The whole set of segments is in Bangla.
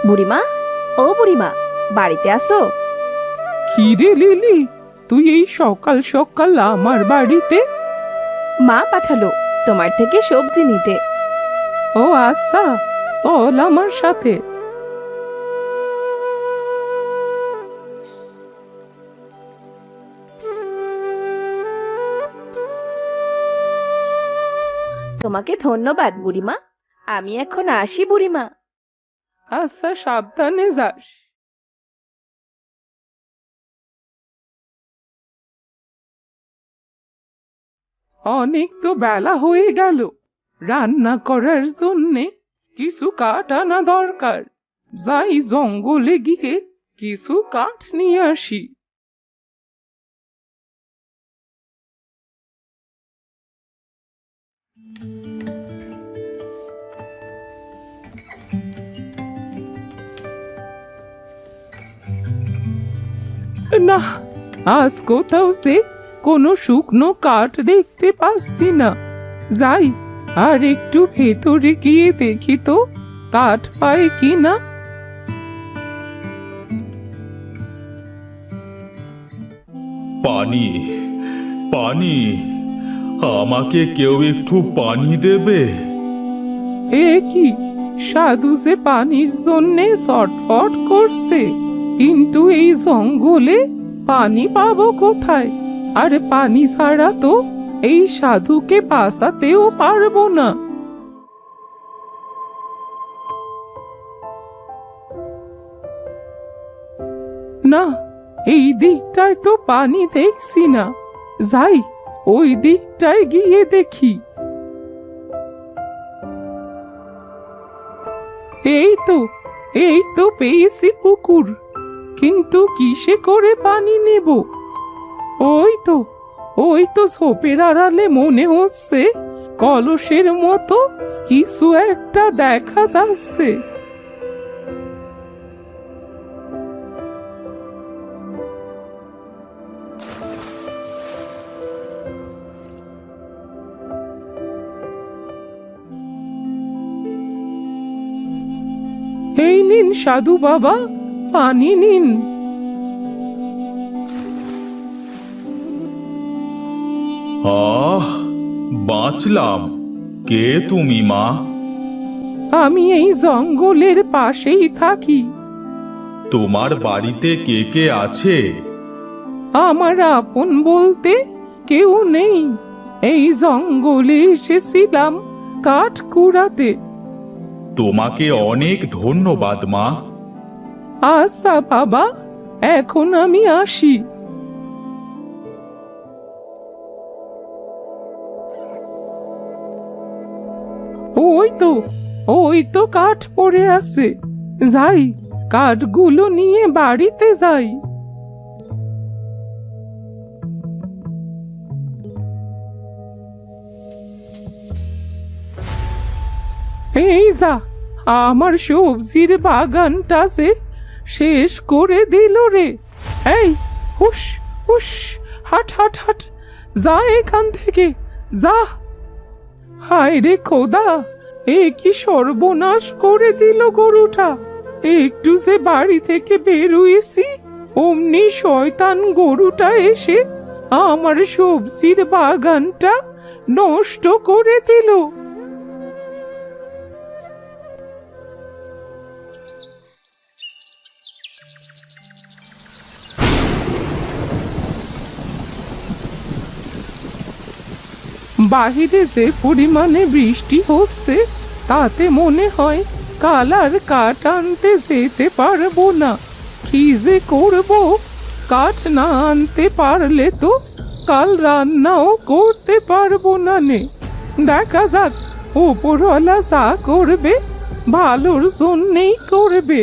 বুড়িমা, ও বুড়িমা, বাড়িতে আসো। কি রে লিলি, তুই এই সকাল সকাল আমার বাড়িতে? মা পাঠালো তোমার থেকে সবজি নিতে। ও আচ্ছা, চল আমার সাথে। তোমাকে ধন্যবাদ বুড়িমা, আমি এখন আসি বুড়িমা। আচ্ছা, সাবধানে যাস। অনেক তো বেলা হয়ে গেল, রান্না করার জন্যে কিছু কাঠ আনা দরকার। যাই জঙ্গলে গিয়ে কিছু কাঠ নিয়ে আসি। না, আজ কোথাও সে কোনো শুকনো কাঠ দেখতে পাচ্ছি না। যাই আর একটু ভেতরে গিয়ে দেখি তো কাঠ পায় কি না। পানি, পানি, আমাকে কেউ একটু পানি দেবে? এ কি, সাধু যে পানির জন্যে ছটফট করছে, কিন্তু এই জঙ্গলে পানি পাবো কোথায়? আর পানি ছাড়া তো এই সাধুকে বাঁচাতেও পারবো না। না, এই দিকটায় তো পানি দেখছি না। যাই ওই দিকটায় গিয়ে দেখি। এই তো পেয়েছি পুকুর, কিন্তু কিসে করে পানি নেব? ওই তো ঝোপের আড়ালে মনে হচ্ছে কলসের মতো কিছু একটা দেখা যাচ্ছে। এই নিন সাধু বাবা, পানি নিন। বাঁচলাম। কে তুমি মা? আমি এই জঙ্গলের পাশেই থাকি। তোমার বাড়িতে কে কে আছে? আমার আপন বলতে কেউ নেই। এই জঙ্গলে এসেছিলাম কাঠ কুড়াতে। তোমাকে অনেক ধন্যবাদ মা। আচ্ছা বাবা, এখন আমি আসি। ওই তো কাঠ পড়ে আছে। যাই, কাঠগুলো নিয়ে বাড়িতে যাই। এই যা, আমার সবজির বাগানটা যে শেষ করে দিল রে। এই, হুস হুস, হাট হাট হাট, যা এখান থেকে, যা। হায় রে খোদা, এ কি সর্বনাশ করে দিল গরুটা। একটু যে বাড়ি থেকে বেরোয়েছি, অমনি শয়তান গরুটা এসে আমার সবজির বাগানটা নষ্ট করে দিল। বাহিরে যে পরিমাণে বৃষ্টি হচ্ছে, তাতে মনে হয় কাল আর কাঠ আনতে যেতে পারবো না। কি যে করব, কাঠ না আনতে পারলে তো কাল রান্নাও করতে পারবো না নে। দেখা যাক, ওপরওয়ালা যা করবে ভালোর জন্যেই করবে।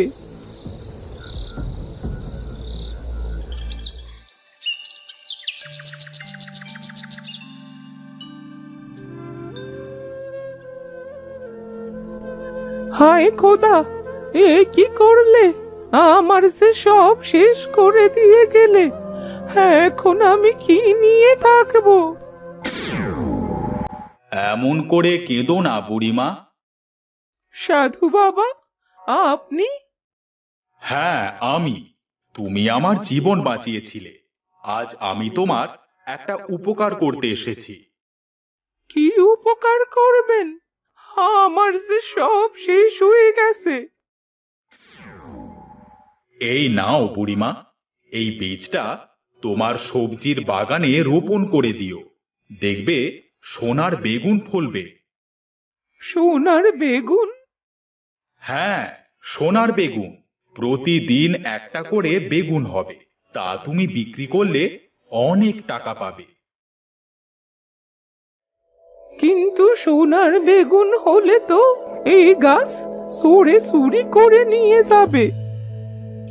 হায় খোদা, এ কি করলে? আমার যে সব শেষ করে দিয়ে গেলে, এখন আমি কি নিয়ে থাকবো? এমন করে কেঁদো না বুড়িমা। সাধু বাবা, আপনি? হ্যাঁ, আমি। তুমি আমার জীবন বাঁচিয়েছিলে। আজ আমি তোমার একটা উপকার করতে এসেছি। কি উপকার করবেন? আমার যে সব শেষ হয়ে গেছে। এই নাও বুড়িমা, এই বীজটা তোমার সবজির বাগানে রোপণ করে দিও। দেখবে সোনার বেগুন ফলবে। সোনার বেগুন? হ্যাঁ, সোনার বেগুন। প্রতিদিন একটা করে বেগুন হবে। তা তুমি বিক্রি করলে অনেক টাকা পাবে। কিন্তু সোনার বেগুন হলে তো এই গাছ সরে চুরি করে নিয়ে যাবে।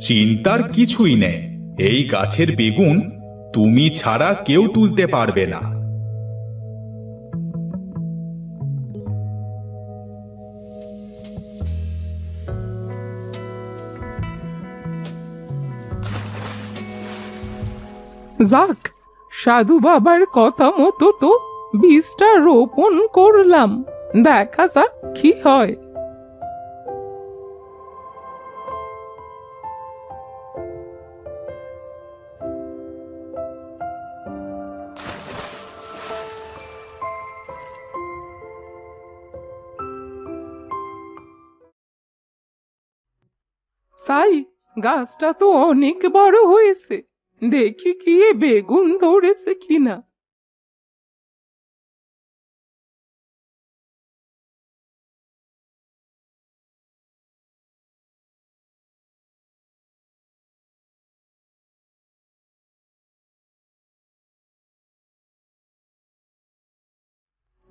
চিন্তার কিছুই নেই। এই গাছের বেগুন তুমি ছাড়া কেউ তুলতে পারবে না। যাক, সাধু বাবার কথা মতো তো বীজটা রোপণ করলাম। দেখা যাক কি হয়। তাই গাছটা তো অনেক বড় হয়েছে, দেখি কি এ বেগুন ধরেছে কিনা।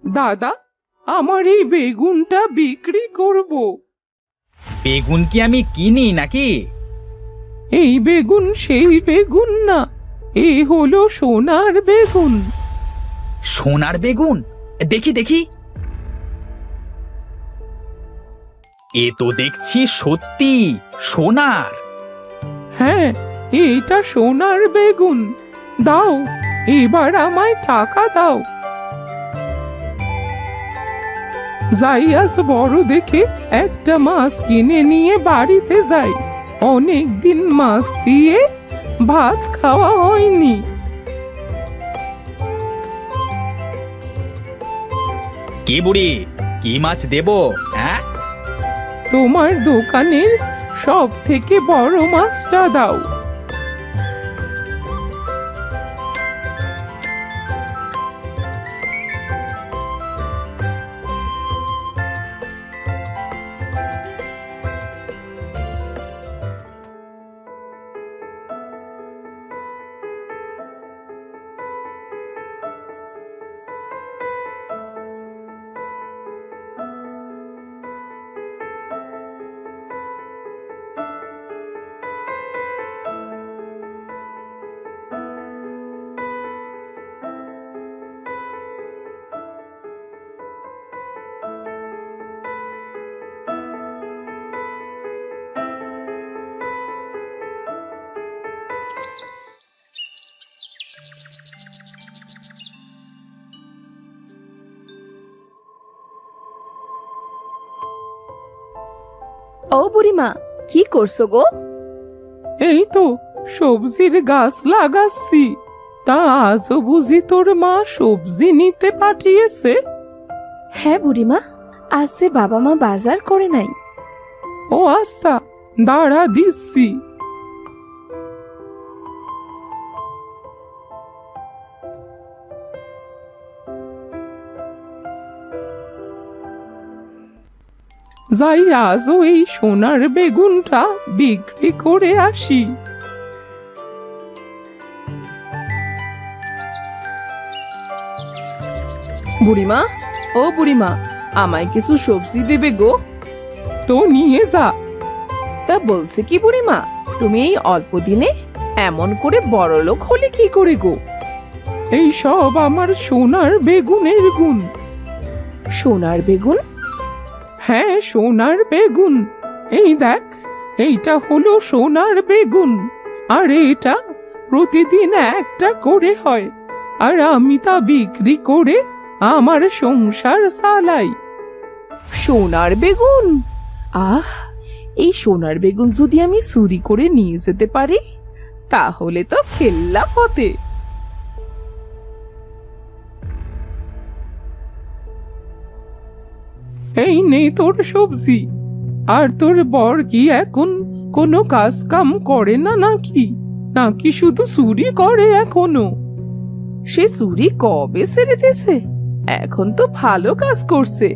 দাদা, আমার এই বেগুনটা বিক্রি করব। বেগুন কি আমি কিনি নাকি? এই বেগুন সেই বেগুন না, এই হলো সোনার বেগুন। সোনার বেগুন? দেখি দেখি। এ তো দেখছি সত্যি সোনার। হ্যাঁ, এইটা সোনার বেগুন। দাও, এবার আমায় টাকা দাও। যাই আজ বড় দেখে একটা মাছ কিনে নিয়ে বাড়িতে যাই। অনেক দিন মাছ দিয়ে ভাত খাওয়া হয়নি। কি বুড়ি, কি মাছ দেবো? হ্যাঁ, তোমার দোকানের সব থেকে বড় মাছটা দাও। ও বুড়িমা, কি করছো গো? এই তো সবজির গাছ লাগাচ্ছি। তা আজও বুঝি তোর মা সবজি নিতে পাঠিয়েছে? হ্যাঁ বুড়িমা, আজ যে বাবা মা বাজার করে নাই। ও আচ্ছা, দাঁড়া দিচ্ছি। যাই আজও এই সোনার বেগুনটা বিক্রি করে আসি। বুড়িমা, ও বুড়িমা, আমায় কিছু সবজি দেবে গো? তো নিয়ে যা। তা বলছে কি বুড়িমা, তুমি এই অল্প দিনে এমন করে বড়লোক হলে কি করে গো? এই সব আমার সোনার বেগুনের গুণ। সোনার বেগুন? হ্যাঁ, সোনার বেগুন। এই দেখ, এইটা হলো সোনার বেগুন, আর এটা প্রতিদিন একটা করে হয়, আর আমি তা বিক্রি করে আমার সংসার চালাই। সোনার বেগুন? আহ, এই সোনার বেগুন যদি আমি চুরি করে নিয়ে যেতে পারি তাহলে তো খেললাম হতে। এই নে তোর সবজি। আর তোর বর কি এখন কোনো কাজ কাম করে না নাকি, নাকি শুধু চুরি করে এখনো? সে চুরি কবে ছেড়ে দিয়েছে, এখন তো ভালো কাজ করছে।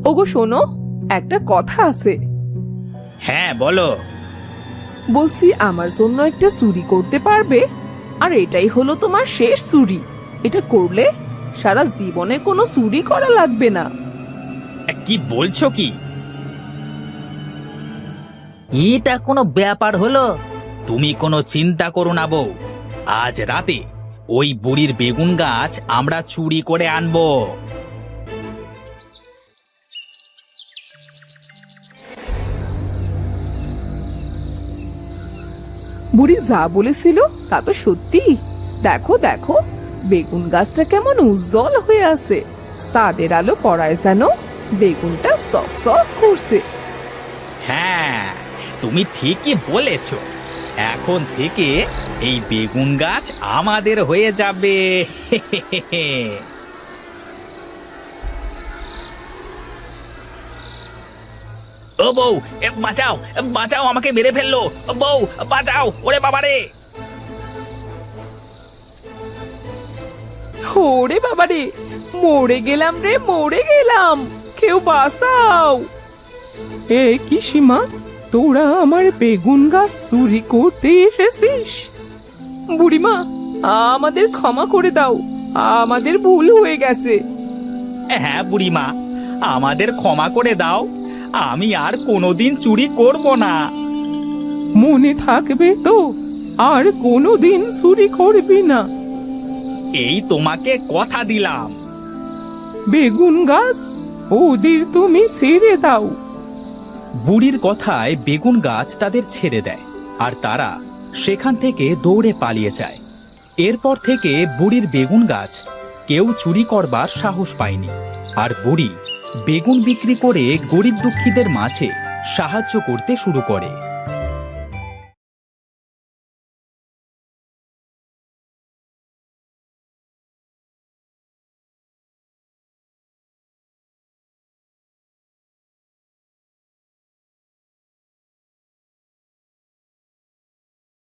ওগো শোনো, একটা কথা আছে। হ্যাঁ বলো। বলছি আমার জন্য একটা চুরি করতে পারবে? আর এটাই হলো তোমার শেষ চুরি। এটা করলে সারা জীবনে কোনো চুরি করা লাগবে না। কি বলছো কি? এটা কোনো ব্যাপার হলো? তুমি কোনো চিন্তা করো না বউ, আজ রাতে ওই বুড়ির বেগুন গাছ আমরা চুরি করে আনবো। বুড়ি যা বলেছিল তা তো সত্যি। দেখো দেখো, বেগুন গাছটা কেমন উজ্জ্বল হয়ে আছে, চাঁদের আলো পড়ায় যেন বেগুনটা চকচক করছে। হ্যাঁ, তুমি ঠিকই বলেছ। এখন থেকে এই বেগুন গাছ আমাদের হয়ে যাবে। ও বউ, বাঁচাও বাঁচাও, আমাকে মেরে ফেললো। বউ বাঁচাও, ওরে বাবারে। ওরে বাবারে, মরে গেলাম রে, মরে গেলাম, কেউ বাঁচাও। এ কি সীমা, তোরা আমার বেগুন গাছ চুরি করতে এসেছিস? বুড়িমা, আমাদের ক্ষমা করে দাও, আমাদের ভুল হয়ে গেছে। হ্যাঁ বুড়িমা, আমাদের ক্ষমা করে দাও, আমি আর কোনোদিন চুরি করব না। মনে থাকবে তো, আর কোনোদিন চুরি করবি না। এই তোমাকে কথা দিলাম। বেগুন গাছ ওদের তুমি ছেড়ে দাও। বুড়ির কথায় বেগুন গাছ তাদের ছেড়ে দেয়, আর তারা সেখান থেকে দৌড়ে পালিয়ে যায়। এরপর থেকে বুড়ির বেগুন গাছ কেউ চুরি করবার সাহস পায়নি, আর বুড়ি বেগুন বিক্রি করে গরিব দুঃখীদের মাঝে সাহায্য করতে শুরু করে।